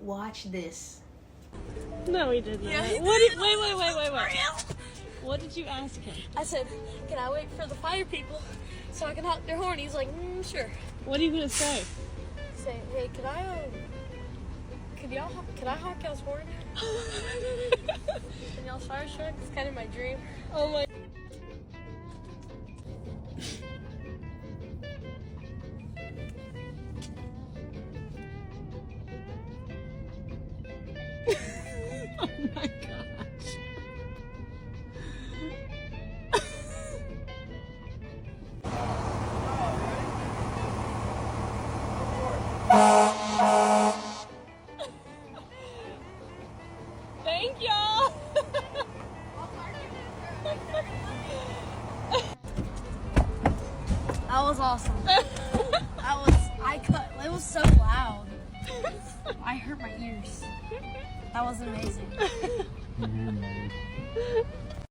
Watch this. No, he didn't. Yeah, he Wait. Real? What did you ask him? I said, can I wait for the fire people so I can honk their horn? He's like, sure. What are you gonna say? Say, hey, can I honk y'all's horn? And y'all's fire truck? It's kind of my dream. Oh my. Oh my gosh. Thank y'all. That was awesome. It was so loud. I hurt my ears. That was amazing.